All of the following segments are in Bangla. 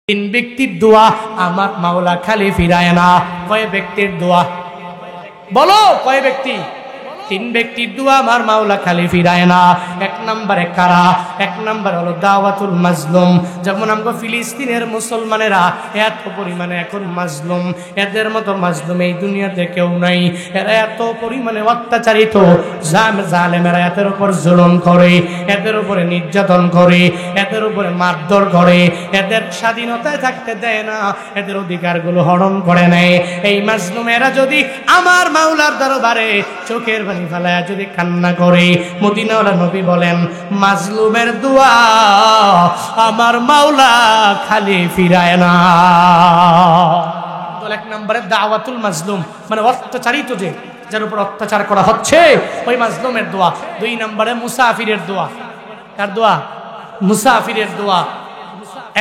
তিন ব্যক্তির দোয়া আমার মাওলা খালি ফিরায় না। কয় ব্যক্তির দোয়া বলো? কয় ব্যক্তি? তিন ব্যক্তির দোয়া আমার মাওলা খালি ফিরায় না। এক নম্বরে কারা? এক নম্বর হলো দাওয়াতুল মাজলুম। যেমন আমরা ফিলিস্তিনের মুসলমানেরা এত পরিমাণে এখন মাজলুম, এদের মতো মাজলুম এই দুনিয়াতে কেউ নাই। এরা এত পরিমাণে অত্যাচারিত, জালেমেরা এদের উপর জুলুম করে, এদের উপরে নির্যাতন করে, এদের উপরে মারধর করে, এদের স্বাধীনতায় থাকতে দেয় না, এদের অধিকারগুলো হরণ করে নেয়। এই মাজলুমেরা যদি আমার মাওলার দরবারে চোখের পানি ফেলায় যদি কান্না করে, মদিনাওয়ালা নবী বলেন মাজলুমের দোয়া আমার মাওলা খালি ফিরায় না। এক নম্বরে দাওয়াতুল মাজলুম, মানে অত্যাচারিত, যে যার উপর অত্যাচার করা হচ্ছে ওই মাজলুমের দোয়া। দুই নম্বরে মুসাফিরের দোয়া। কার দোয়া? মুসাফিরের দোয়া।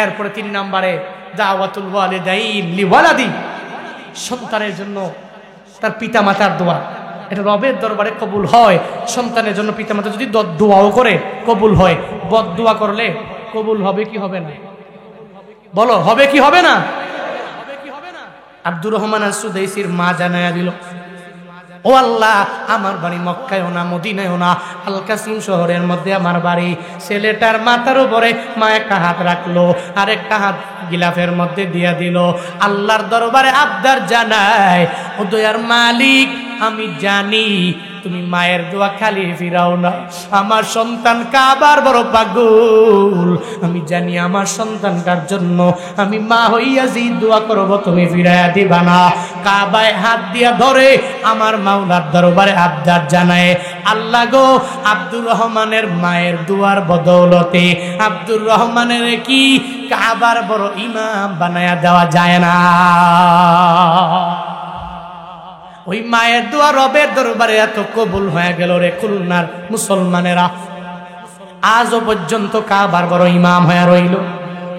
এরপরে তিন নম্বরে দাওয়াতুল ওয়ালিদাইন লিওয়ালাদি, সন্তানের জন্য তার পিতা মাতার দোয়া। এটা রবের দরবারে কবুল হয়। সন্তানের জন্য পিতামাতা যদি দোয়াও করে কবুল হয়, বদদোয়া করলে কবুল হবে কি হবে না? বলো, হবে কি হবে না? আব্দুর রহমান আস-সুদাইসির মা জানায়া দিল, ও আল্লাহ, আমার বাড়ি মক্কায়ও না মদিনায়ও না, আল কাসিম শহরের মধ্যে আমার বাড়ি। ছেলেটার মাথার উপরে মা একটা হাত রাখলো, আর একটা হাত গিলাফের মধ্যে দিয়া দিল। আল্লাহর দরবারে আবদার জানায়, ও দয়ার মালিক, আমি জানি তুমি মায়ের দোয়া খালি ফিরাও না। আমার সন্তান কাবার বড় পাগল, আমি জানি আমার সন্তানটার জন্য আমি মা হইয়া যে দোয়া করব তুমি ফিরাইয়া দিবা না। কাবায় হাত দিয়া ধরে আমার মাওলার দরবারে আবদার জানায়, আল্লাহ গো, আব্দুর রহমানের মায়ের দোয়ার বদৌলতে আব্দুর রহমানের কি কাবার বড় ইমাম বানায়া দেওয়া যায় না? ওই মায়ের দোয়া রবের দরবারে এত কবুল হয়ে গেল রে খুলনার মুসলমানেরা আজও পর্যন্ত কাবার বড় ইমাম হয়ে রইল।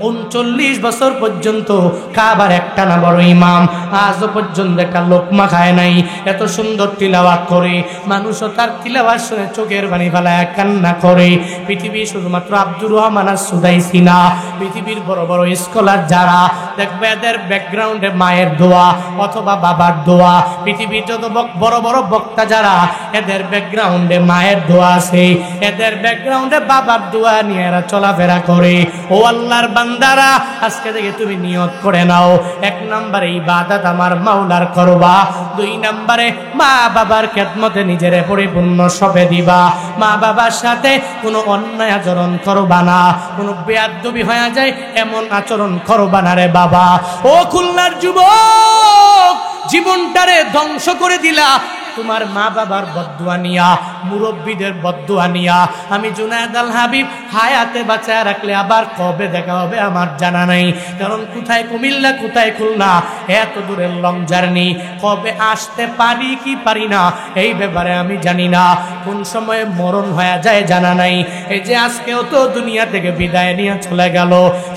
39 বছর পর্যন্ত কাবার একটা না বড় ইমাম, আজও পর্যন্ত একটা লোকমা খায় নাই। এত সুন্দর তিলাওয়াত করে, মানুষও তার তিলাওয়াত শুনে চোখের পানি ফেলায় কান্না করে। পৃথিবী শুধুমাত্র আব্দুর রহমান আস-সুদাইসি না, পৃথিবীর বড় বড় স্কলার যারা দেখবে এদের ব্যাকগ্রাউন্ডে মায়ের দোয়া অথবা বাবার দোয়া। পৃথিবীর যত বড় বড় বক্তা যারা, এদের ব্যাকগ্রাউন্ডে মায়ের দোয়া আছে, এদের ব্যাকগ্রাউন্ডে বাবার দোয়া নিয়ে এরা চলাফেরা করে। ও আল্লাহর বান্দারা, আজকে থেকে তুমি নিয়ত করে নাও, এক নম্বরে ইবাদত আমার মাওলার করবা, দুই নম্বরে মা বাবার খেদমতে নিজের পরিপূর্ণ সঁপে দিবা, মা বাবার সাথে কোনো অন্যায় আচরণ করবা না, কোনো বেয়াদবি হয়ে যায় এমন আচরণ করবা না রে বাবা। ও খুলনার যুবক, জীবনটারে ধ্বংস করে দিলা তোমার মা বাবার বদদুয়া নিয়া, মুরব্বীদের বদদুয়া নিয়া। আমি জুনায়েদ আল হাবিব হায়াতে বাঁচায় রাখলে আবার কবে দেখা হবে আমার জানা নাই, কারণ কোথায় কুমিল্লা কোথায় খুলনা, এত দূরের লং জার্নি, কবে আসতে পারি কি পারি না এই ব্যাপারে আমি জানি না, কোন সময়ে মরণ হয়ে যায় জানা নাই। এই যে আজকেও তো দুনিয়া থেকে বিদায় নিয়ে চলে গেল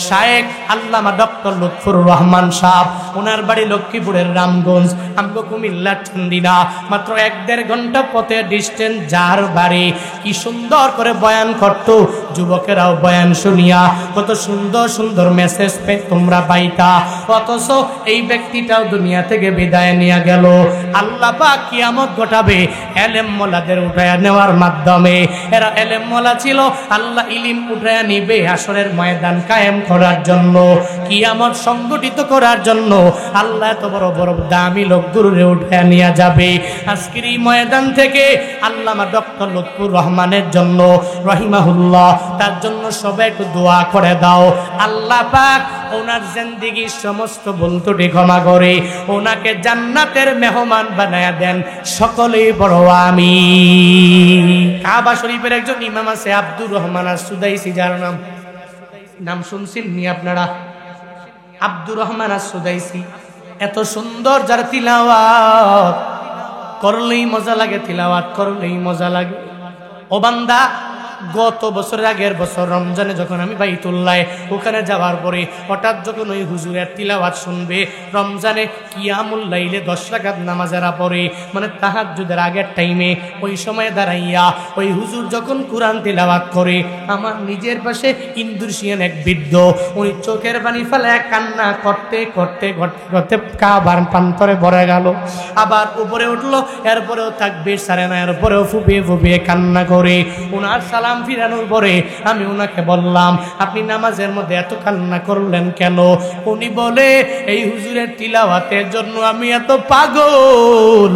শায়েখ আল্লামা ডক্টর লুৎফুর রহমান সাহেব, ওনার বাড়ি লক্ষ্মীপুরের রামগঞ্জ, আমগো কুমিল্লার চান্দিনা, মাত্র 1-1.5 ঘন্টা পথে ডিস্টেন্স। যার বাড়ি কি সুন্দর করে বয়ান করত, যুবকেরাও বয়ান শুনিয়া কত সুন্দর সুন্দর মেসেজ পে তোমরা পাইতা, অথচ এই ব্যক্তিটাও দুনিয়া থেকে বিদায় নিয়ে গেল। আল্লাহ পাক কিয়ামত ঘটাবে এলেম মোলাদের উঠায়া নেওয়ার মাধ্যমে। এরা এলেম মোলা ছিল, আল্লাহ ইলিম উঠায়া নিবে হাসরের ময়দান কায়েম করার জন্য, কিয়ামত সংগঠিত করার জন্য। আল্লাহ এত বড় বড় দামি লোকগুলোরে উঠায়া নিয়ে যাবে। আজকের এই ময়দান থেকে আল্লামা ডক্টর লুৎফুর রহমানের জন্য রহিমাহুল্লাহ, তার জন্য সবাই একটু দোয়া করে দাও। আল্লাহ পাক ওনার জিন্দেগীর সমস্ত ভুল ত্রুটি ক্ষমা করে ওনাকে জান্নাতের মেহমান বানায়া দেন, সকলেই বড় আমিন। কাবা শরীফের একজন ইমাম আছে আব্দুর রহমান আস-সুদাইসি, যার নাম শুনছেন নি আপনারা? আব্দুর রহমান আস-সুদাইসি এত সুন্দর, যার তিলাওয়াত করলেই মজা লাগে, তিলাওয়াত করলেই মজা লাগে। ও বান্দা, গত বছরের আগের বছর রমজানে যখন আমি বাইতুল্লাহ ওখানে যাওয়ার পরে হঠাৎ যখন ওই হুজুরের তিলাওয়াত শুনবে, রমজানে কিয়ামুল লাইলে 10 রাকাত নামাজেরা পড়ে, মানে তাহাজ্জুদের আগের টাইমে, ওই সময় দাঁড়াইয়া ওই হুজুর যখন কোরআন তিলাওয়াত করে, আমার নিজের পাশে ইন্দুরশিয়ান এক বৃদ্ধ, উনি চোখের পানি ফেলে কান্না করতে করতে করতে করতে কাবার প্রান্তরে ভরে গেল। আবার উপরে উঠলো, এরপরেও তাকবীর ছাড়ে না, এরপরেও ফুপিয়ে ফুপিয়ে কান্না করে। ওনার সালাম ফিরানোর পরে আমি ওনাকে বললাম, আপনি নামাজের মধ্যে এত কান্না করলেন কেন? উনি বলে, এই হুজুরের তিলাওয়াতের জন্য আমি এত পাগল,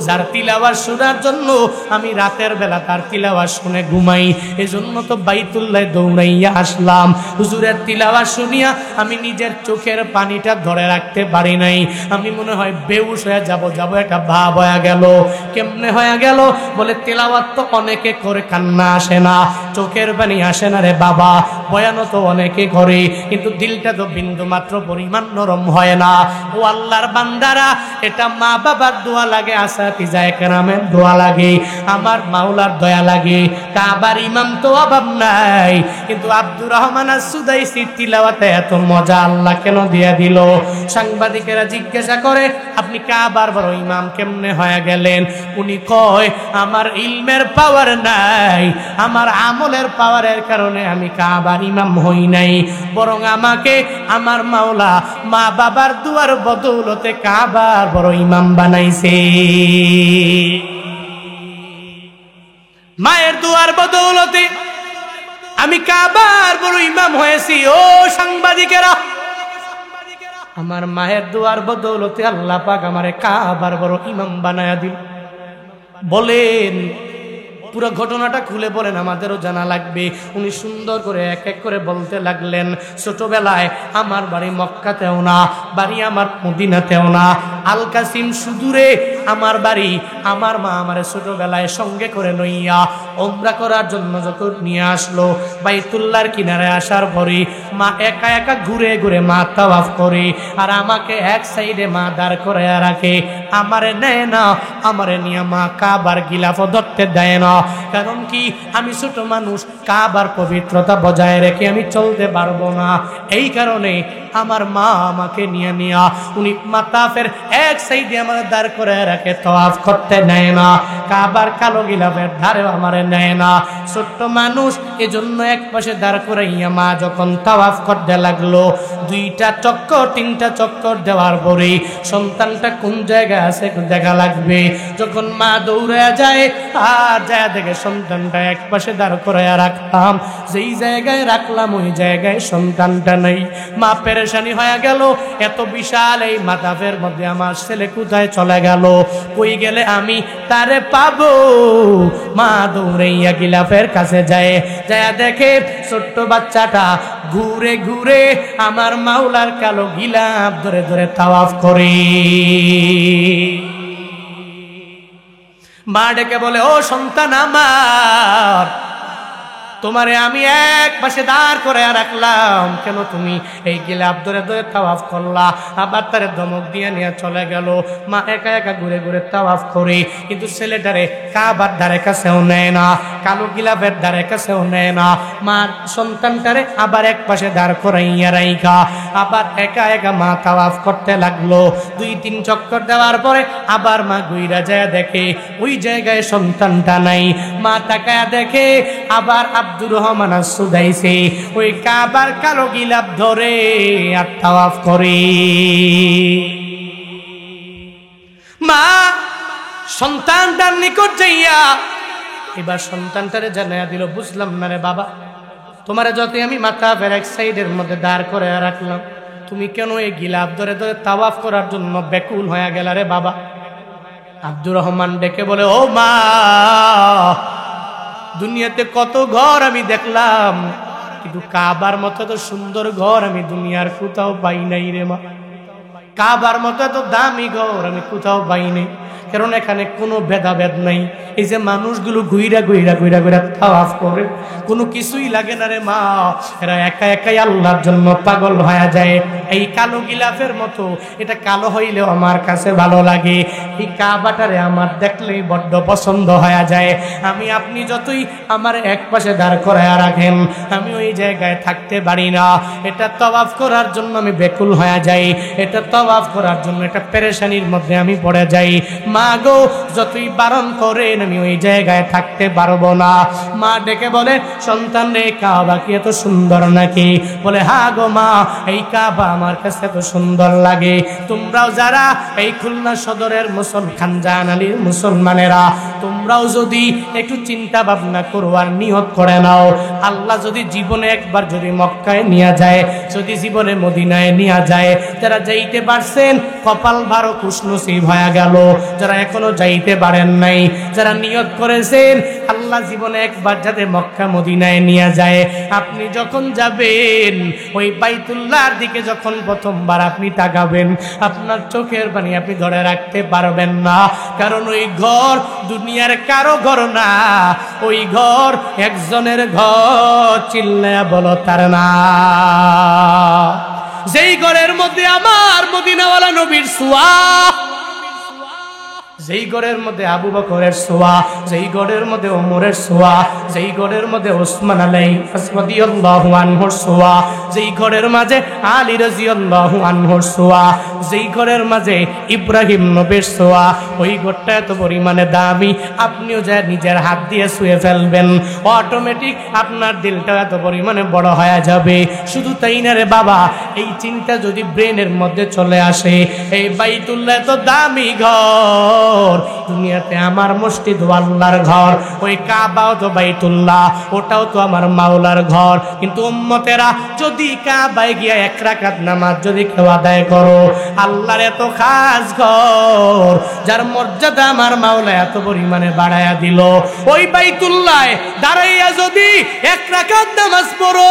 যার তিলাওয়াত শোনার জন্য আমি রাতের বেলা তার তিলাওয়াত শুনে ঘুমাই, এজন্য তো বাইতুল্লাহ দৌড়াইয়া আসলাম। হুজুরের তিলাওয়াত শুনিয়া আমি নিজের চোখের পানিটা ধরে রাখতে পারি নাই, আমি মনে হয় বেহুশ হয়ে যাব একটা ভাব হয়ে গেল। কেমনে হয়ে গেল? বলে, তিলাওয়াত তো অনেকে করে, কান্না আসে না, চোখের পানি আসে না রে বাবা, বয়ানও তো অনেকে করে, কিন্তু দিলটা তো বিন্দু মাত্র পরিমাণ নরম হয় না। ও আল্লাহর বান্দারা, এটা মা বাবার দোয়া লাগে, আসাতিজায়ে কেরামের দোয়া লাগে, আমার মাওলার দয়া লাগে। কাবার ইমাম তো অভাব নাই, কিন্তু আব্দুর রহমান আস-সুদাইসি তিলাওয়াতে এত মজা আল্লাহ কেন দিয়া দিল? সাংবাদিকেরা জিজ্ঞাসা করে, আপনি কাবার বড় ইমাম কেমনে হয়ে গেলেন? উনি কয়, আমার ইলমের পাওয়ার নাই, আমার আমলের পাওয়ারের কারণে আমি কাবার ইমাম হই নাই, বরং আমাকে আমার মাওলা মা বাবার দুয়ার বদৌলতে কাবার বড় ইমাম বানাইছে। মায়ের দুয়ার বদৌলতে আমি কাবার বড় ইমাম হয়েছি। ও সাংবাদিকেরা, আমার মায়ের দুয়ার বদৌলতে আল্লাহ পাক আমারে কাবার বড় ইমাম বানায়া দিল। বলেন, পুরো ঘটনাটা খুলে বলেন, আমাদেরও জানা লাগবে। উনি সুন্দর করে এক এক করে বলতে লাগলেন, ছোটবেলায় আমার বাড়ি মক্কাতেও না, বাড়ি আমার মদিনাতেও না, আল কাসিম সুদূরে আমার বাড়ি। আমার মা আমার ছোটবেলায় সঙ্গে করে লইয়া ওমরা করার জন্য যখন নিয়ে আসলো, বাইতুল্লাহর কিনারে আসার পরে মা একা একা ঘুরে ঘুরে মা তাওয়াফ করে, আর আমাকে এক সাইডে মা দাঁড় করে রাখে। আমারে নেয় না, আমারে নিয়ে মা কাবার গিলাফ ধরতে দেয় না। কারণ কি? আমি ছোট মানুষ, কাবার পবিত্রতা বজায় রেখে আমি চলতে পারবো না। এই কারণে আমার মা আমাকে নিয়ে উনি মাতাফের এক সাইডে আমার দাঁড় করে রাখে, তাওয়াফ করতে নেয় না। কাবার কালো গিলাফের ধারেও আমারে নেয় না। ছোট্ট মানুষ, এজন্য এক পাশে দাঁড় করাইয়া মা যখন তাওয়াফ করতে লাগলো, 2টা চক্কর 3টা চক্কর দেওয়ার পরে সন্তানটা কোন জায়গায় আছে দেখা লাগবে। যখন মা দৌড়ে যায়, আর যায় দেখে সন্তানটা এক পাশে দাঁড় করাইয়া রাখলাম, যেই জায়গায় রাখলাম ওই জায়গায় সন্তানটা নেই। মা পেরেশানি হয়ে গেল, এত বিশাল এই মাতাফের মধ্যে আমার ছেলে কোথায় চলে গেল, কই গেলে আমি তারে পাবো? মা দৌড়াইয়া গিলাফের কাছে যায় দেখে ছোট্ট বাচ্চাটা ঘুরে ঘুরে আমার মাওলার কালো গিলাফ ধরে ধরে তাওয়াফ করে। মা ডেকে বলে, ও সন্তান আমার, তোমারে আমি এক পাশে দাঁড় করে রাখলাম, কেন তুমি এই গিলাফ ধরে ধরে তাওয়াফ করলা? আবার তারে ধমক দিয়ে নিয়ে চলে গেল। মা একা একা ঘুরে ঘুরে তাওয়াফ করে, কিন্তু ছেলেটারে কাবার ধারে কাছেও নেয় না, কালো গিলাফের ধারে কাছেও নেয় না। মা সন্তানটারে আবার এক পাশে দাঁড় করাইয়া রাইখা আবার একা একা মা তাওয়াফ করতে লাগলো। 2-3 চক্কর দেওয়ার পরে আবার মা ঘুইরা যায় দেখে ওই জায়গায় সন্তানটা নাই। মা তাকায়া দেখে আবার আব্দুর রহমান আস-সুদাইসি ওই কাবার কালো গিলাফ ধরে আর তাওয়াফ করে। মা সন্তানটার নিকট যাইয়া এবার সন্তানটারে জানাইয়া দিল, বুঝলাম না রে বাবা, তোমারে যতই আমি মাতাফের এক সাইডের মধ্যে দাঁড় করে রাখলাম, তুমি কেন এই গিলাফ ধরে ধরে তাওয়াফ করার জন্য ব্যাকুল হয়ে গেল রে বাবা? আব্দুর রহমান ডেকে বলে, ও মা, দুনিয়াতে কত ঘর আমি দেখলাম, কিন্তু কাবার মতো তো সুন্দর ঘর আমি দুনিয়ার কোথাও পাই নাই রে মা। কাবার মতো এত দামি ঘর আমি কোথাও পাই নাই, কারণ এখানে কোনো ভেদাভেদ নাই। এই যে মানুষগুলো ঘুইরা ঘুইরা ঘুইরা ঘুইরা তাওয়াফ করে, কোনো কিছুই লাগে না রে মা, এরা একা একাই আল্লাহর জন্য পাগল হয়ে যায়। এই কালো গিলাফের মতো, এটা কালো হইলেও আমার কাছে ভালো লাগে। এই কাবাটারে আমার দেখলেই বড্ড পছন্দ হয়ে যায়। আমি আপনি যতই আমার এক পাশে দাঁড় করায় রাখেন, আমি ওই জায়গায় থাকতে পারি না। এটা তওয়াফ করার জন্য আমি বেকুল হয়ে যাই, এটা তওয়াফ করার জন্য এটা পেরেশানির মধ্যে আমি পড়ে যাই। মা গো, যতই বারণ করেন আমি ওই জায়গায় থাকতে পারবো না। মা ডেকে বলে, সন্তান রে, কাবা কি এত সুন্দর নাকি? বলে, হ্যাঁ গো মা, এই কাবা আমার কাছে এত সুন্দর লাগে। তোমরাও যারা এই খুলনা সদরের খানজাহান আলীর মুসলমানেরা, তোমরাও যদি একটু চিন্তা ভাবনা করো আর নিয়ত করে নাও, আল্লাহ যদি জীবনে একবার যদি মক্কায় নিয়ে যায়, যদি জীবনে মদিনায় নিয়ে যায়, যারা যাইতে পারছেন কপাল ভালো খুশনসিব হয়ে গেল। যারা এখনো যাইতে পারেন নাই, যারা নিয়ত করেছেন আল্লাহ জীবনে একবার যাতে মক্কা মদিনায় নিয়ে যায়, আপনি যখন যাবেন ওই বাইতুল্লাহর দিকে যখন প্রথমবার আপনি তাকাবেন, আপনার চোখের পানি আপনি ধরে রাখতে পারবেন না। কারণ ওই ঘর দুনিয়ার কারো ঘর না, ওই ঘর একজনের ঘর, চিল্লায়া বলো তার না। যেই ঘরের মধ্যে আমার মদিনাওয়ালা নবীর ছোঁয়া, যেই ঘরের মধ্যে আবু বকরের ছোঁয়া, যেই ঘরের মধ্যে ওমরের ছোঁয়া, যেই ঘরের মধ্যে ওসমান রাদিয়াল্লাহু আনহুর ছোঁয়া, যেই ঘরের মাঝে আলী রাদিয়াল্লাহু আনহুর ছোঁয়া, যেই ঘরের মাঝে ইব্রাহিম নবীর ছোঁয়া, ওই ঘরটা এত পরিমাণে দামি, আপনিও যা নিজের হাত দিয়ে ছুঁয়ে ফেলবেন, অটোমেটিক আপনার দিলটা এত পরিমাণে বড় হয়ে যাবে। শুধু তাই না রে বাবা, এই চিন্তা যদি ব্রেনের মধ্যে চলে আসে, এই বাইতুল্লাহ এত দামি ঘর, দুনিয়াতে আমার মসজিদ আল্লাহর ঘর, ওই কাবাও তো বাইতুল্লাহ, ওটাও তো আমার মাওলার ঘর। কিন্তু উম্মতেরা যদি কাবায় গিয়া এক রাকাত নামাজ যদি কেউ আদায় করো, আল্লাহর এত খাস ঘর, যার মর্যাদা আমার মাওলা এত পরিমাণে বাড়ায়া দিল, ওই বাইতুল্লাহ দাঁড়াইয়া যদি এক রাকাত নামাজ পড়ো,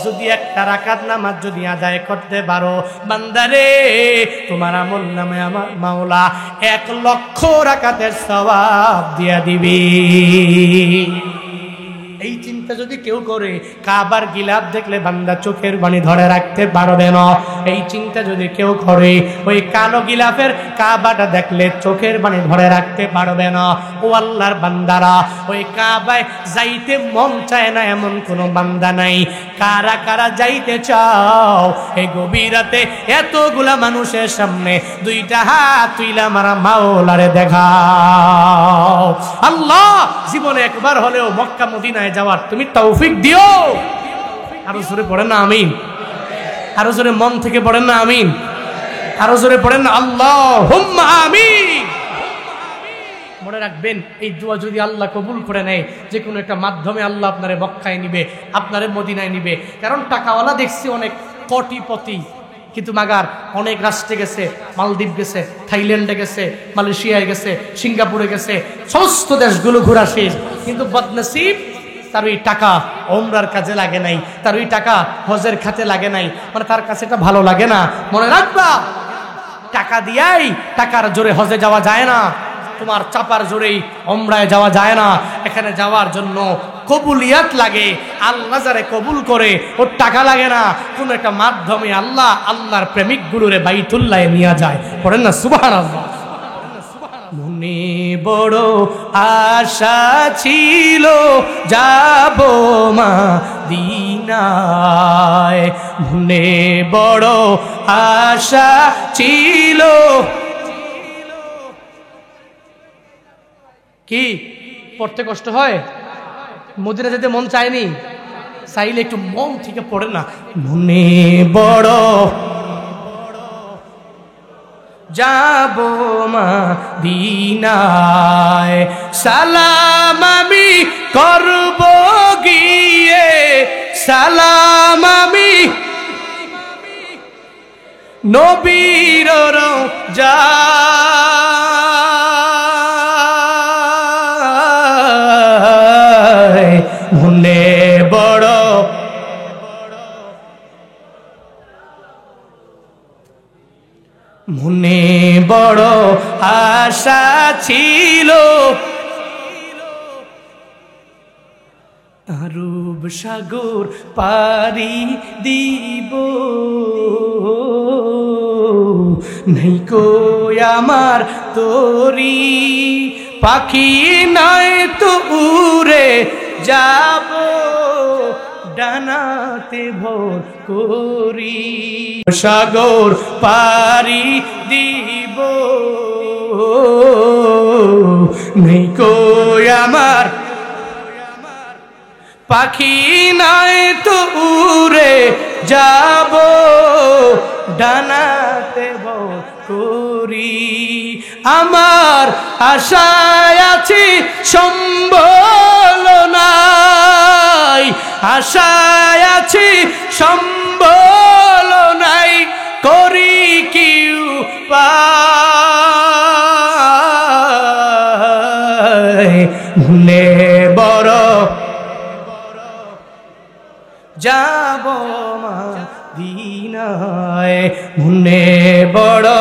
যদি একটা রাকাত নামাজ যদি আদায় করতে পারো, বান্দারে তোমার আমল নামে আমার মাওলা 1,00,000 রাকাতের সওয়াব দিয়া দিবি। এই চিন্তা যদি কেউ করে, কাবার গিলাফ দেখলে বান্দা চোখের পানি ধরে রাখতে পারবে না। এই চিন্তা যদি কেউ করে, ওই কালো গিলাফের কাবাটা দেখলে চোখের পানি ধরে রাখতে পারবে না। ও আল্লাহর বান্দারা, ওই কাবায় যাইতে মন চায় না এমন কোনো বান্দা নাই। কারা কারা যাইতে চাও? এই গভীর রাতে এতগুলা মানুষের সামনে দুইটা হাত তুইলা মারা মাওলারে দেখাও। আল্লাহ, জীবনে একবার হলেও মক্কা মদিনায় যাওয়ার তুমি তৌফিক দিও। আরো জোরে পড়েন না আমিন, আরো জোরে মন থেকে পড়েন না আমিন, আরো জোরে পড়েন না আল্লাহুম্মা আমিন। মনে রাখবেন, এই দোয়া যদি আল্লাহ কবুল করে নেয়, যে কোনো একটা মাধ্যমে আল্লাহ আপনারে মক্কায় নিবে, আপনারে মদিনায় নিবে। কারণ টাকাওয়ালা দেখছি অনেক কোটিপতি, কিন্তু মাগার অনেক রাষ্ট্রে গেছে, মালদ্বীপ গেছে, থাইল্যান্ডে গেছে, মালয়েশিয়ায় গেছে, সিঙ্গাপুরে গেছে, সমস্ত দেশগুলো ঘোরা শেষ, কিন্তু বদনসিব তার ওই টাকা ওমরার কাজে লাগে নাই, তার ওই টাকা হজের খাতে লাগে নাই, মানে তার কাছে এটা ভালো লাগে না। মনে রাখবা, টাকা দিয়াই টাকার জোরে হজে যাওয়া যায় না, তোমার চাপার জোরেই ওমরায় যাওয়া যায় না। এখানে যাওয়ার জন্য কবুলিয়াত লাগে, আল্লাহ যারে কবুল করে ওর টাকা লাগে না, কোন একটা মাধ্যমে আল্লাহ আল্লাহর প্রেমিক গুলোরে বাইতুল্লাহ নিয়ে যায়। পড়েন না সুবহানাল্লাহ। মনে বড় আশা ছিল যাব মদিনায়, মনে বড় আশা ছিল। কি পড়তে কষ্ট হয়? মদিনা যেতে মন চায়নি? চাইলে একটু মন থেকে পড়ে না, মনে বড় যাব মদিনায়, সালাম আমি করব গিয়ে, সালাম আমি নবীর রওজা, মনে বড় মনে বড় আশা ছিল, রূপ সাগর পারি দিব নাই কই আমার তোরি পাখি নাই তো উড়ে যাব ডানাতে ভর করি সাগর পারি দিব নাই কই আমার পাখি নাই তো উড়ে যাব ডানাতে ভর করি আমার আশায় আছি সম্বল নাই আশায় আছি সম্বল নাই করি কি উপায় ভুলে বড় যাব মদিনায় মনে বড়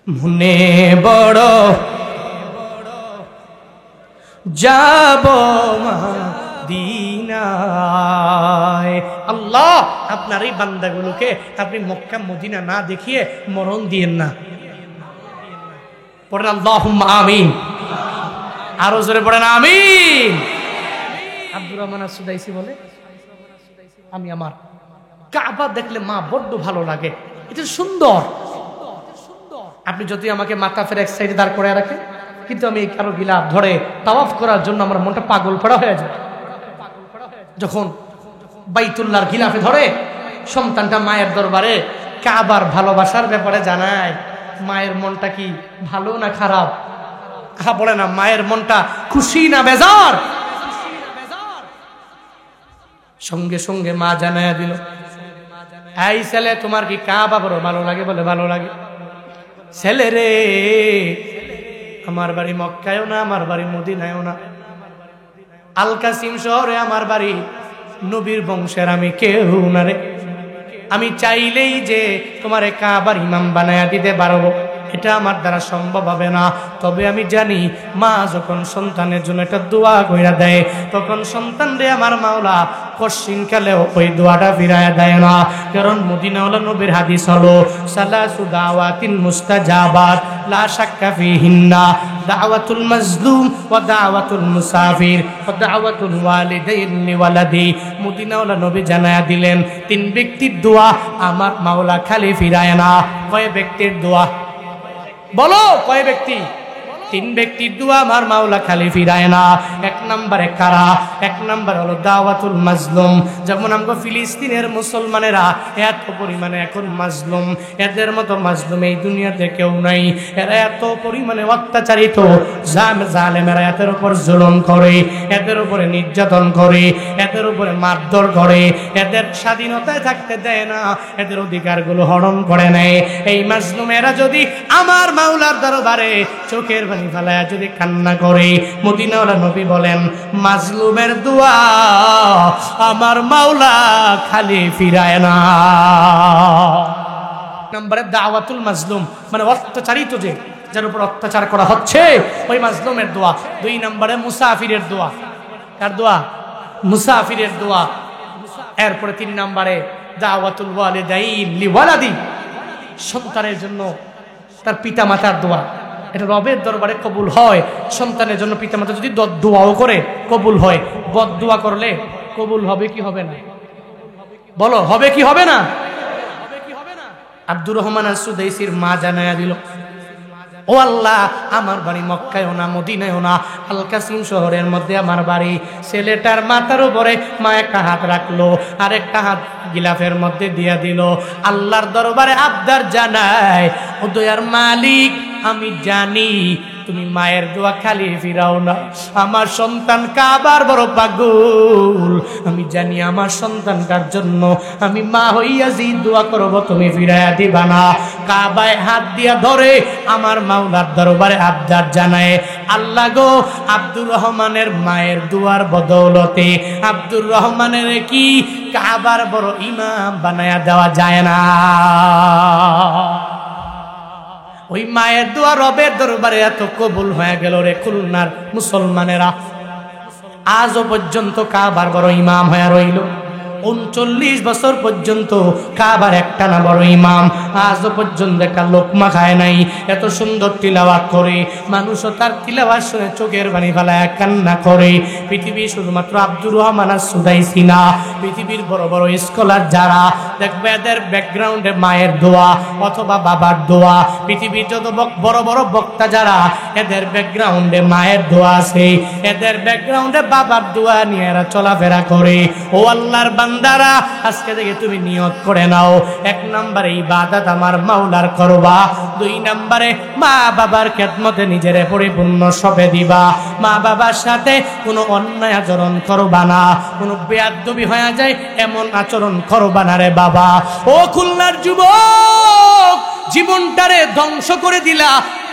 মনে বড় যাব মদিনায় আল্লাহ আপনার এই বান্দাগুলোকে আপনি মক্কা মদিনা না দেখিয়ে মরণ দিয়েন না পড়েন আল্লাহুম্মা আমিন আরো জোরে পড়েন আমিন আব্দুর রহমান সুদাইসি বলে আমি আমার কাবা দেখলে মা বড্ড ভালো লাগে এটা সুন্দর আপনি যদি আমাকে মাথা ফের এক সাইডে দাঁড় করে রাখেন কিন্তু আমি কারো গিলাফ ধরে তাওয়াফ করার জন্য আমার মনটা পাগল পড়া হয়ে যায় যখন বাইতুল্লাহর গিলাফে ধরে সন্তানটা মায়ের দরবারে কাবার ভালোবাসার ব্যাপারে জানায় মায়ের মনটা কি ভালো না খারাপ বলে না মায়ের মনটা খুশি না বেজার সঙ্গে সঙ্গে মা জানায়া দিল এই ছেলে তোমার কি কাবা বড় ভালো লাগে বলে ভালো লাগে ছেলে রে আমার বাড়ি মক্কায়ও না আমার বাড়ি মদিনায়ও না আল কাসিম শহরে আমার বাড়ি নবীর বংশের আমি কেউ না রে আমি চাইলেই যে তোমার কাবার ইমাম বানায়া দিতে পারবো এটা আমার দ্বারা সম্ভব হবে না তবে আমি জানি মা যখন সন্তানের জন্য একটা দোয়া কইরা দেয় তখন সন্তান রে আমার মাওলা কশিনকালেও ওই দোয়াটা ফিরায়া দেয় না কারণ মদিনাওয়ালা নবীর হাদিস হলো সালাসু দাওয়াতিন মুস্তাজাবাত লা শাক্কা ফিহিন্না দাওয়াতুল মাজলুম ওয়া দাওয়াতুল মুসাফির ওয়া দাওয়াতুল ওয়ালিদাইন লিওয়ালাদি মদিনাওয়ালা নবী জানায়া দিলেন তিন ব্যক্তির দোয়া আমার মাওলা খালি ফিরায় না কয় ব্যক্তির দোয়া বলো কয় ব্যক্তি তিন ব্যক্তির দোয়া আমার মাওলা খালি ফিরায় না এক নম্বরে কারা এক নম্বর হলো দাওয়াতুল মাজলুম যেমন আমরা ফিলিস্তিনের মুসলমানেরা এত পরিমাণে এখন মাজলুম এদের মতো মাজলুম এই দুনিয়াতে কেউ নাই এরা এত পরিমাণে অত্যাচারিত জালেমেরা এদের উপর জুলুম করে এদের উপরে নির্যাতন করে এদের উপরে মারধর করে এদের স্বাধীনতায় থাকতে দেয় না এদের অধিকারগুলো হরণ করে নেয় এই মাজলুমেরা যদি আমার মাওলার দরবারে চোখের ফালায়া যদি কান্না করে মদিনাওয়ালা নবী বলেন মাজলুমের দোয়া আমার মাওলা খালি ফিরায় না নম্বরে দাওয়াতুল মাজলুম মানে অত্যাচারিত যে যার উপর অত্যাচার করা হচ্ছে ওই মাজলুমের দোয়া দুই নম্বরে মুসাফিরের দোয়া কার দোয়া মুসাফিরের দোয়া এরপরে তিন নম্বরে দাওয়াতুল ওয়ালিদাইন লিওয়ালাদি সন্তানের জন্য তার পিতামাতার দোয়া এটা রবের দরবারে কবুল হয় সন্তানের জন্য পিতামাতা যদি দোয়াও করে কবুল হয় বদদোয়া করলে কবুল হবে কি হবে না বলো হবে কি হবে না আব্দুর রহমান আস-সুদাইসির মা জানায়া দিল ও আল্লাহ আমার বাড়ি মক্কায়ও না মদিনায়ও না আল কাসিম শহরের মধ্যে আমার বাড়ি ছেলেটার মাথার উপরে মা একটা হাত রাখলো আর একটা হাত গিলাফের মধ্যে দিয়া দিল আল্লাহর দরবারে আবদার জানায় ও দয়ার মালিক আমি জানি তুমি মায়ের দোয়া খালি ফিরাও না আমার সন্তান কাবার বড় পাগল আমি জানি আমার সন্তানটার জন্য আমি মা হইয়া যে দোয়া করব তুমি ফিরাইয়া দিবা না কাবায় হাত দিয়া ধরে আমার মাওলার দরবারে আবদার জানায় আল্লাহ গো আব্দুর রহমানের মায়ের দোয়ার বদৌলতে আব্দুর রহমানের কি কাবার বড় ইমাম বানায়া দেওয়া যায় না ওই মায়ের দোয়া রবের দরবারে এত কবুল হয়ে গেল রে খুলনার মুসলমানেরা আজও পর্যন্ত কাবার বড় ইমাম হয়ে রইল। ৩৯ বছর পর্যন্ত কাবার একটা না বড় ইমাম, আজও পর্যন্ত একটা লোকমা খায় নাই। এত সুন্দর তিলাওয়াত করে, মানুষও তার তিলাওয়াত শুনে চোখের পানি ফেলায় কান্না করে। পৃথিবী শুধুমাত্র আব্দুর রহমান সুদাইসি না, পৃথিবীর বড় বড় স্কলার যারা দেখবে এদের ব্যাকগ্রাউন্ডে মায়ের দোয়া অথবা বাবার দোয়া, পৃথিবীর যত বড় বড় বক্তা যারা এদের ব্যাকগ্রাউন্ডে মায়ের দোয়া আছে, এদের ব্যাকগ্রাউন্ডে বাবার দোয়া নিয়ে এরা চলাফেরা করে। ও আল্লাহর বান্দারা, আজকে থেকে তুমি নিয়ত করে নাও, ১ নম্বরে ইবাদত আমার মাওলার করবা, ২ নম্বরে মা বাবার খেদমতে নিজের পরিপূর্ণ সঁপে দিবা, মা বাবার সাথে কোনো অন্যায় আচরণ করবা না, কোনো বেয়াদবি হয়ে যায় এমন আচরণ করবা না রে বাবা। ও খুলনার যুবক, জীবনটারে ধ্বংস করে দিলা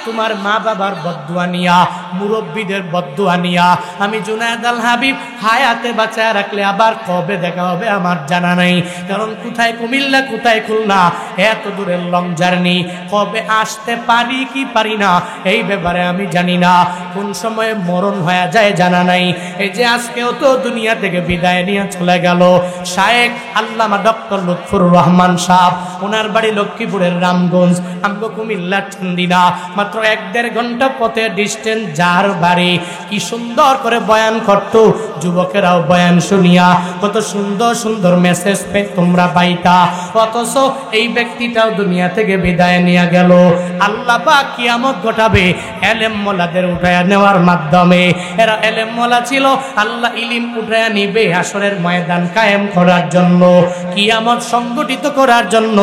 তোমার মা বাবার বদদুয়া নিয়া, মুরব্বীদের বদদুয়া নিয়া। আমি জুনায়েদ আল হাবিব হায়াতে বাঁচায় রাখলে আবার কবে দেখা হবে আমার জানা নাই, কারণ কোথায় কুমিল্লা কোথায় খুলনা, এত দূরের লং জার্নি, কবে আসতে পারি কি পারি না এই ব্যাপারে আমি জানি না, কোন সময়ে মরণ হয়ে যায় জানা নাই। এই যে আজকেও তো দুনিয়া থেকে বিদায় নিয়ে চলে গেল শায়েখ আল্লামা ডক্টর লুৎফুর রহমান সাহেব, ওনার বাড়ি লক্ষ্মীপুরের রামগঞ্জ, আমগো কুমিল্লার চান্দিনা, মাত্র ১-১.৫ ঘন্টা পথে ডিস্টেন্স। যার বাড়ি কি সুন্দর করে বয়ান করত, যুবকেরাও বয়ান শুনিয়া কত সুন্দর সুন্দর মেসেজ তোমরা পাইতা, অথচ এই ব্যক্তিটাও দুনিয়া থেকে বিদায় নিয়ে গেল। আল্লাহ পাক কিয়ামত ঘটাবে এলেম মোলাদের উঠায়া নেওয়ার মাধ্যমে। এরা এলেম মোলা ছিল, আল্লাহ ইলিম উঠায়া নিবে হাসরের ময়দান কায়েম করার জন্য, কিয়ামত সংগঠিত করার জন্য।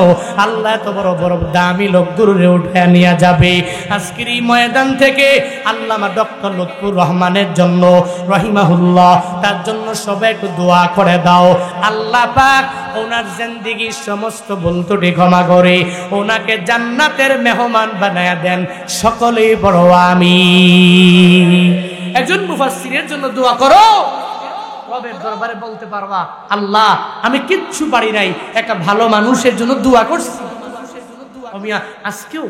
আল্লাহ এত বড় বড় দামি লোকগুলোরে উঠায়া নিয়ে যাবে। আজকের এই ময়দান থেকে আল্লামা ডক্টর লুৎফুর রহমানের জন্য রহিমাহুল্লাহ, তার জন্য সবাই একটু দোয়া করে দাও। আল্লাহ পাক ওনার জিন্দেগীর সমস্ত ভুল ত্রুটি ক্ষমা করে ওনাকে জান্নাতের মেহমান বানায়া দেন। সকলেই বড় আমিন। একজন মুফাসসিরের জন্য দোয়া করো, রবের দরবারে বলতে পারবা, আল্লাহ আমি কিচ্ছু পারি নাই, একটা ভালো মানুষের জন্য দোয়া করছি। আমি আজকেও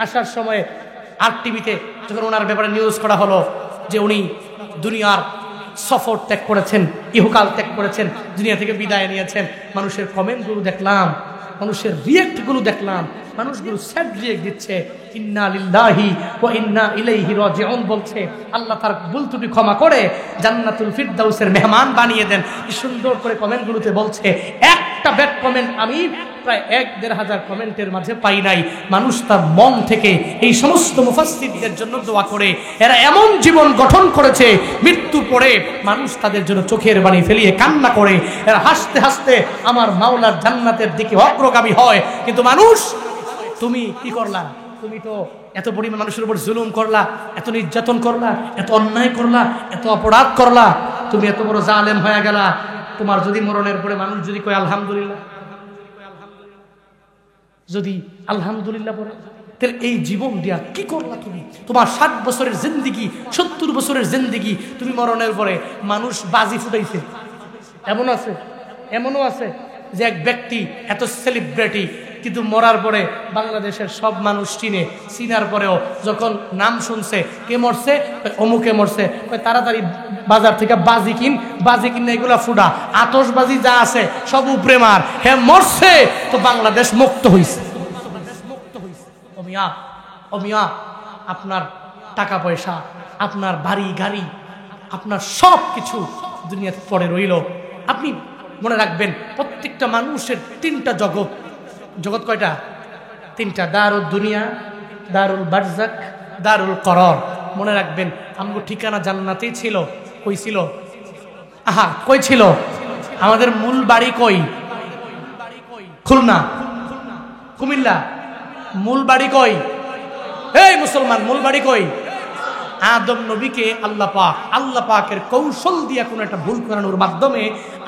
আসার সময় আর টিভিতে যখন ওনার ব্যাপারে নিউজ করা হলো যে উনি দুনিয়ার সফর ত্যাগ করেছেন, ইহকাল ত্যাগ করেছেন, দুনিয়া থেকে বিদায় নিয়েছেন, মানুষের কমেন্টগুলো দেখলাম, মানুষের রিয়েক্টগুলো দেখলাম, মানুষগুলো স্যাড রিয়েক্ট দিচ্ছে, ইন্না লিল্লাহি ওয়া ইন্না ইলাইহি রাজিউন বলছে, আল্লাহ তার ভুল ত্রুটি ক্ষমা করে জান্নাতুল ফিরদাউসের মেহমান বানিয়ে দেন। কি সুন্দর করে কমেন্টগুলোতে বলছে। একটা ব্যাড কমেন্ট আমি প্রায় ১-১.৫ হাজার কমেন্টের মাঝে পাই নাই। মানুষ তার মন থেকে এই সমস্ত মুফাসসিরদের জন্য দোয়া করে। এরা এমন জীবন গঠন করেছে, মৃত্যুর পরে মানুষ তাদের জন্য চোখের পানি ফেলিয়ে কান্না করে, এরা হাসতে হাসতে আমার মাওলার জান্নাতের দিকে অগ্রগামী হয়। কিন্তু মানুষ, তুমি কি করলা? তুমি তো এত পরিমাণ মানুষের উপর জুলুম করলা, এত নির্যাতন করলা, এত অন্যায় করলা, এত অপরাধ করলা, তুমি এত বড় জালেম হয়ে গেলা। তোমার যদি মরণের পরে মানুষ যদি কয় আলহামদুলিল্লাহ, যদি আলহামদুলিল্লাহ বলে, তাহলে এই জীবন দিয়া কি করলা তুমি? তোমার 60 বছরের জিন্দেগি, 70 বছরের জিন্দেগি, তুমি মরণের পরে মানুষ বাজি ফুটাইছে। এমন আছে, এমনও আছে যে এক ব্যক্তি এত সেলিব্রিটি, কিন্তু মরার পরে বাংলাদেশের সব মানুষ চিনার পরেও যখন নাম শুনছে কে মরছে, অমুকে মরছে, তাড়াতাড়ি বাজার থেকে বাজি কিন এগুলা ফুটা, আতশবাজি যা আছে সব উপরে মার, হ্যাঁ মরছে তো বাংলাদেশ মুক্ত হইছে। অমিয়া আপনার টাকা পয়সা, আপনার বাড়ি গাড়ি, আপনার সব কিছু দুনিয়াতে পড়ে রইল। আপনি মনে রাখবেন, প্রত্যেকটা মানুষের 3টা জগৎ। জগৎ কয়টা? 3টা। দারুল দুনিয়া, দারুল বারজাক, দারুল করার। মনে রাখবেন, আমগো ঠিকানা জান্নাতেই ছিল। কই ছিল? কই ছিল? আমাদের মূল বাড়ি কই? খুলনা, কুমিল্লা। মূল বাড়ি কই? এই মুসলমান, মূল বাড়ি কই? আদম নবীকে আল্লাহ পাকের কৌশল দিয়া কোনো একটা ভুল করানোর মাধ্যমে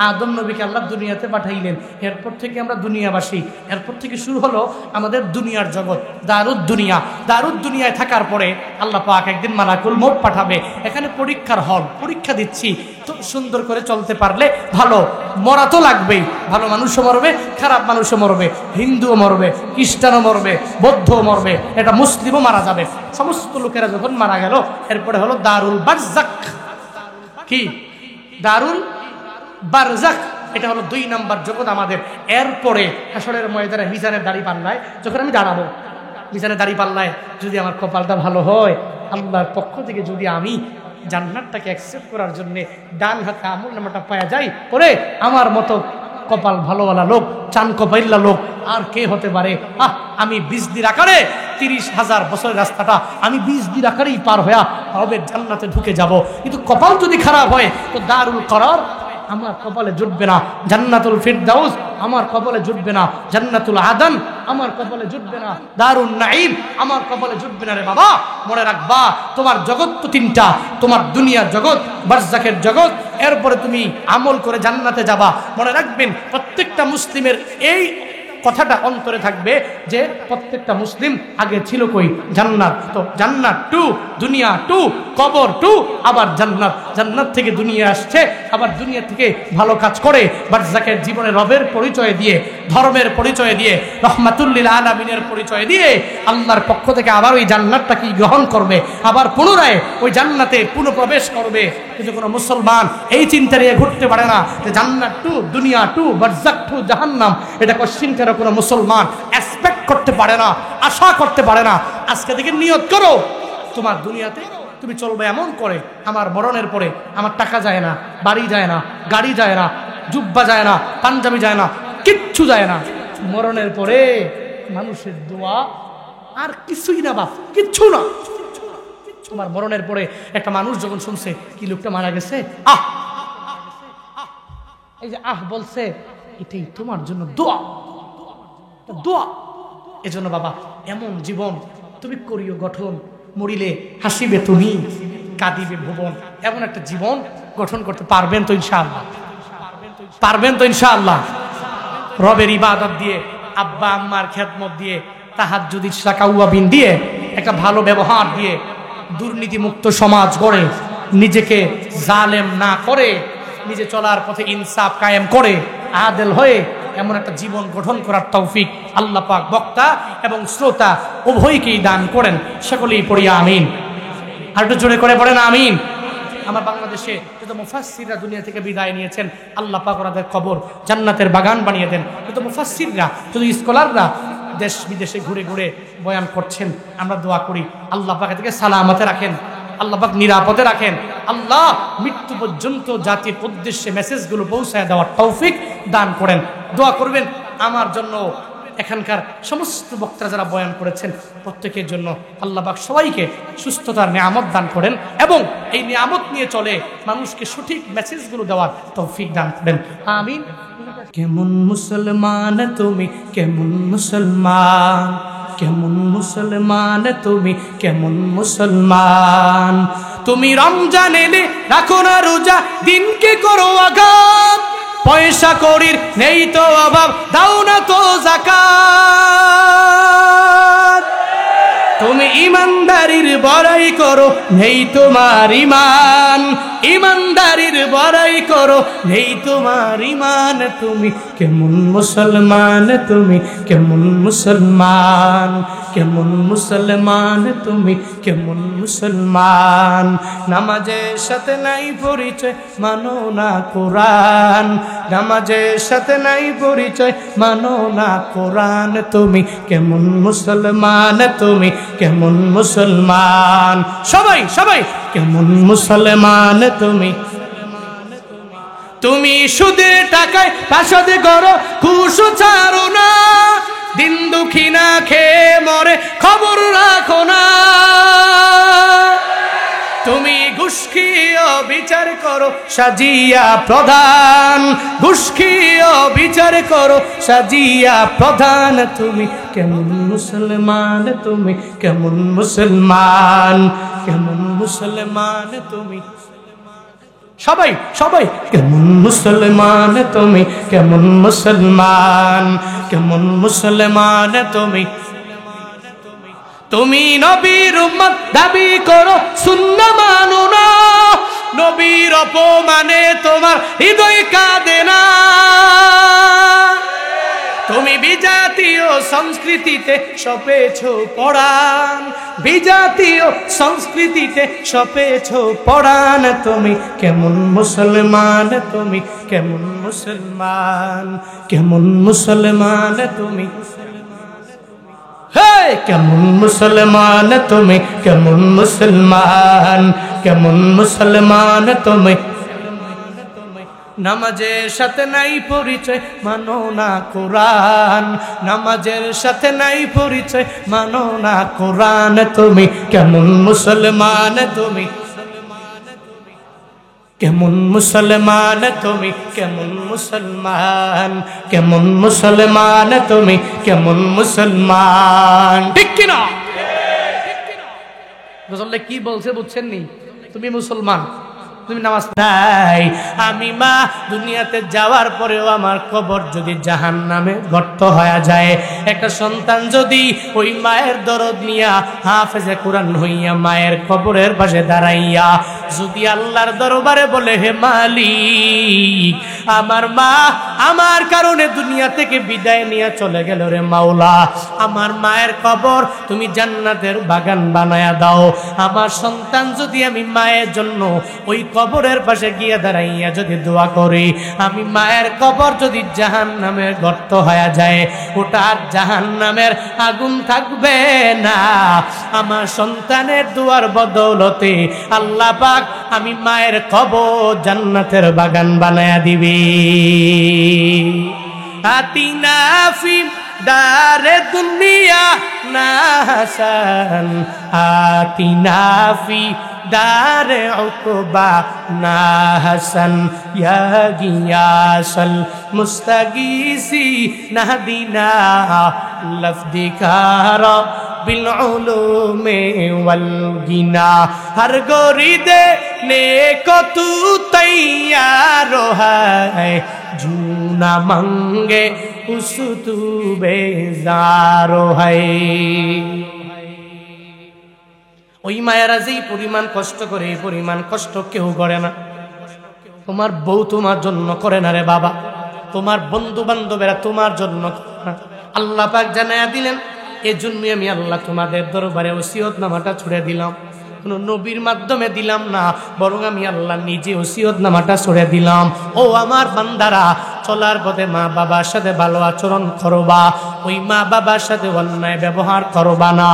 আদম নবীকে আল্লাহ দুনিয়াতে পাঠাইলেন, এরপর থেকে আমরা দুনিয়াবাসী। এরপর থেকে শুরু হলো আমাদের দুনিয়ার জগৎ, দারুদ দুনিয়া। দারুদ দুনিয়ায় থাকার পরে আল্লাহ পাক একদিন মালাকুল মউত পাঠাবে। এখানে পরীক্ষার হল, পরীক্ষা দিচ্ছি। তো সুন্দর করে চলতে পারলে ভালো, মরা তো লাগবেই। ভালো মানুষও মরবে, খারাপ মানুষও মরবে, হিন্দুও মরবে, খ্রিস্টানও মরবে, বৌদ্ধও মরবে, এটা মুসলিমও মারা যাবে। সমস্ত লোকেরা যখন মারা গেল, এরপরে হলো দারুল বারজাক। কি দারুল বারজাক? এটা হলো 2 নাম্বার জগৎ আমাদের। এরপরে হাসরের ময়দানে মিজানের দাড়ি পাল্লায় যখন আমি দাঁড়াবো, মিজানের দাড়ি পাল্লায় যদি আমার কপালটা ভালো হয়, আল্লাহর পক্ষ থেকে যদি আমি জান্নাতটাকে অ্যাকসেপ্ট করার জন্য ডান হাতে আমল নামাটা পাওয়া যায়, পরে আমার মতো কপাল ভালোওয়ালা লোক, চান কপাইল্লা লোক আর কে হতে পারে? আমি 20 দিন আকারে 30,000 বছরের রাস্তাটা আমি 20 দিন আকারেই পার হয়ে হবে জান্নাতে ঢুকে যাব। কিন্তু কপাল যদি খারাপ হয় তো দারুল করার আমার কপালে জুটবে না, জান্নাতুল ফিরদাউস আমার কপালে জুটবে না, জান্নাতুল আদন আমার কপালে জুটবে না, দারুন নাঈম আমার কপালে জুটবে না। রে বাবা, মনে রাখবা তোমার জগৎ তো 3টা, তোমার দুনিয়ার জগৎ, বারজাকের জগৎ, এরপরে তুমি আমল করে জান্নাতে যাবা। মনে রাখবেন প্রত্যেকটা মুসলিমের এই কথাটা অন্তরে থাকবে যে প্রত্যেকটা মুসলিম আগে ছিল কই? জান্নাত। তো জান্নাত 2, দুনিয়া 2, কবর 2, আবার জান্নাত। জান্নাত থেকে দুনিয়া আসছে, আবার দুনিয়া থেকে ভালো কাজ করে বারজাকের জীবনে রবের পরিচয় দিয়ে, ধর্মের পরিচয় দিয়ে, রহমাতুল লিল আলামিনের পরিচয় দিয়ে আল্লাহর পক্ষ থেকে আবার ওই জান্নাতটাকে গ্রহণ করবে, আবার পুনরায় ওই জান্নাতে পুনঃপ্রবেশ করবে। কিন্তু কোনো মুসলমান এই চিন্তা নিয়ে ঘুরতে পারে না যে জান্নাত 2, দুনিয়া 2, বারজাক 2, জাহান্নাম। এটা কোশ্চিনটার কোনো মুসলমান এক্সপেক্ট করতে পারে না, আশা করতে পারে না। আজকে থেকে নিয়ত করো তোমার দুনিয়াতে তুমি চলবে এমন করে, আমার মরণের পরে আমার টাকা যায় না, বাড়ি যায় না, গাড়ি যায় না, জুব্বা যায় না, পাঞ্জাবি যায় না, কিচ্ছু যায় না। মরণের পরে মানুষের দোয়া আর কিছুই না, বাপ কিচ্ছু না। তোমার মরণের পরে একটা মানুষ যখন শুনছে কি লোকটা মারা গেছে, এই যে বলছে, এটাই তোমার জন্য দোয়া, দোয়া। এজন্য বাবা এমন জীবন তুমি করিও গঠন, মরিলে হাসিবে তুমি, কাঁদিবে ভুবন। এমন একটা জীবন গঠন করতে পারবেন তো ইনশাআল্লাহ? পারবেন তো ইনশাআল্লাহ? রবের ইবাদত দিয়ে, আব্বা আম্মার খেদমত দিয়ে, তাহাজ্জুদ ইশরা কাওয়াবিন দিয়ে, একটা ভালো ব্যবহার দিয়ে, দুর্নীতি মুক্ত সমাজ গড়ে, নিজেকে জালেম না করে, নিজে চলার পথে ইনসাফ কায়েম করে, আদেল হয়ে এমন একটা জীবন গঠন করার তৌফিক আল্লাহ পাক বক্তা এবং শ্রোতা উভয়কেই দান করেন। সকলেই পড়ি আমিন। আর একটু জোরে করে পড়েন আমিন। আমার বাংলাদেশে যত মুফাসসিররা দুনিয়া থেকে বিদায় নিয়েছেন, আল্লাহ পাক ওনাদের কবর জান্নাতের বাগান বানিয়ে দেন। যত মুফাসসিররা, যত স্কলাররা দেশ বিদেশে ঘুরে ঘুরে বয়ান করছেন, আমরা দোয়া করি আল্লাহ পাক থেকে সালামতে রাখেন, আল্লাহ পাক নিরাপদে রাখেন। আল্লাহ মৃত্যু পর্যন্ত জাতির উদ্দেশ্যে মেসেজগুলো পৌঁছায় দেওয়ার তৌফিক দান করেন। দোয়া করবেন আমার জন্য, এখানকার সমস্ত বক্তারা যারা বয়ান করেছেন প্রত্যেকের জন্য আল্লাহ পাক সবাইকে সুস্থতার নিয়ামত দান করেন এবং এই নিয়ামত নিয়ে চলে মানুষকে সঠিক মেসেজগুলো দেওয়ার তৌফিক দান করেন। আমিন। কেমন মুসলমান তুমি, কেমন মুসলমান, কেমন মুসলমান তুমি, কেমন মুসলমান। তুমি রমজান এলে রাখো না রোজা, দিনকে করো আঘাত, পয়সা কড়ির নেই তো অভাব, দাও না তো যাকাত। তুমি ইমানদারির বড়াই করো, নেই তোমার ইমান, ইমানদারির বড়াই করো, নেই তোমার ইমান। তুমি কেমন মুসলমান তুমি, কেমন মুসলমান, কেমন মুসলমান তুমি, কেমন মুসলমান। নামাজের সাথে নাই পরিচয়, মানো না কোরআন, নামাজের সাথে নাই পরিচয়, মানো না কোরআন। তুমি কেমন মুসলমান তুমি, কেমন মুসলমান। সবাই সবাই কেমন মুসলমান তুমি। তুমি সুদের টাকায় প্রাসাদ করো, ঘুষ ছাড়ো না, দিন দুঃখী না খেয়ে মরে খবর রাখো না। তুমি ঘুষ খেয়ে বিচার করো, সাজিয়া প্রধান, ঘুষ খেয়ে বিচার করো, সাজিয়া প্রধান। তুমি কেমন মুসলমান তুমি, কেমন মুসলমান, কেমন মুসলমান তুমি। সবাই সবাই কেমন মুসলমান তুমি, কেমন মুসলমান, কেমন মুসলমান তুমি। তুমি নবীর উম্মত দাবি করো, সুন্নাহ মানো না, নবীর অপমানে তোমার হৃদয় কাঁদে না। তুমি বিজাতীয় সংস্কৃতিতে সপেছো পড়ান, বিজাতীয় সংস্কৃতিতে সপেছো পড়ান। তুমি কেমন মুসলমান তুমি, কেমন মুসলমান, কেমন মুসলমান তুমি। হে কেমন মুসলমান তুমি, কেমন মুসলমান, কেমন মুসলমান তুমি। নামাজের সাথে নাই পরিচয়, মানো না কোরআন, নামাজের সাথে নাই পরিচয়, মানো না কোরআন। তুমি কেমন মুসলমান তুমি, কেমন মুসলমান তুমি, কেমন মুসলমান, কেমন মুসলমান তুমি, কেমন মুসলমান। ঠিক কিনা? বুঝলে কি বলছে বুঝছেন নি? তুমি মুসলমান, তুমি নামাজ নাই। আমি মা দুনিয়াতে যাওয়ার পরেও আমার কবর যদি জাহান্নামে গর্ত হয়ে যায়, একটা সন্তান যদি ওই মায়ের দরদ নিয়া হাফেজে কোরআন হইয়া মায়ের কবরের পাশে দাঁড়াইয়া যদি আল্লাহর দরবারে বলে, হে মালিক, আমার মা আমার কারণে দুনিয়া থেকে বিদায় নিয়ে চলে গেল রে মাওলা, আমার মায়ের কবর তুমি জান্নাতের বাগান বানায়া দাও। আমার সন্তান যদি আমি মায়ের জন্য ওই কবরের পাশে গিয়ে দাঁড়াইয়া যদি দোয়া করি, আমি মায়ের কবর যদি জাহান্নামের গর্ত হয়ে যায়, ওটা আর জাহান্নামের আগুন থাকবে না। আমার সন্তানের দোয়ার বদৌলতে আল্লাহ পাক আমি মায়ের কবর জান্নাতের বাগান বানায়া দিবি। আতিনা ফি দারে দুনিয়া না হাসান, আতিনা ফি দারে উকবা না হাসান, ইয়া গিয়াসাল মুস্তাগীসি নাহদিনা লফদিকারা বিল উলুমে ওয়াল গিনা। হর গরিদে নেকো তু তৈয়ার হ্যায়, জুনা মাঙ্গে উস তু বেজার হ্যায়। ওই মায়েরা যেই পরিমাণ কষ্ট করে, এই পরিমাণ কষ্ট কেউ করে না। তোমার বউ তোমার জন্য করে না রে বাবা, তোমার বন্ধু বান্ধবেরা তোমার জন্য করে না। আল্লাহ পাক জানায়া দিলেন, এজন্যই আমি আল্লাহ তোমাদের দরবারে ওসিয়তনামাটা ছুড়ে দিলাম। কোনো নবীর মাধ্যমে দিলাম না, বরং আমি আল্লাহ নিজে ওসিয়তনামাটা ছুড়ে দিলাম। ও আমার বান্দারা, চলার পথে মা বাবার সাথে ভালো আচরণ করবা, ওই মা বাবার সাথে অন্যায় ব্যবহার করবা না,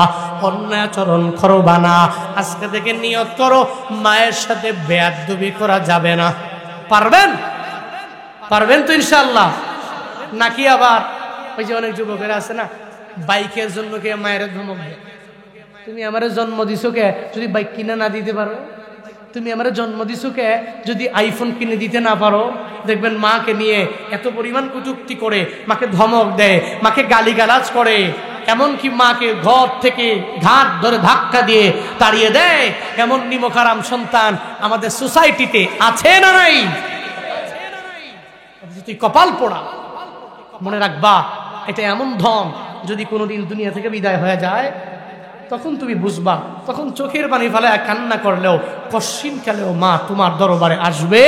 অন্যায় আচরণ করবা না। আজকে থেকে নিয়ত করো, মায়ের সাথে বেয়াদবি করা যাবে না। পারবেন? পারবেন তো ইনশাআল্লাহ? নাকি আবার ওই যে অনেক যুবকেরা আছে না, বাইকের জন্য কে মায়ের ধমক দেয়, তুমি আমার জন্ম দিছো কে যদি বাইক কিনে না দিতে পারো, তুমি আমার জন্ম দিছো কে যদি আইফোন কিনে দিতে না পারো। দেখবেন মাকে নিয়ে এত পরিমাণ কটূক্তি করে, মাকে ধমক দেয়, মাকে গালিগালাজ করে, এমনকি মাকে ঘর থেকে ঘাট ধরে ধাক্কা দিয়ে তাড়িয়ে দেয়। এমন নিমখারাম সন্তান আমাদের সোসাইটিতে আছে না নাই? তুই কপাল পোড়া, মনে রাখবা এটা এমন ধন, যদি কোনোদিন দুনিয়া থেকে বিদায় হয়ে যায় তখন তুমি বুঝবা, তখন চোখের পানি ফেলে কান্না করলেও কশিন কালেও মা তোমার দরবারে আসবে।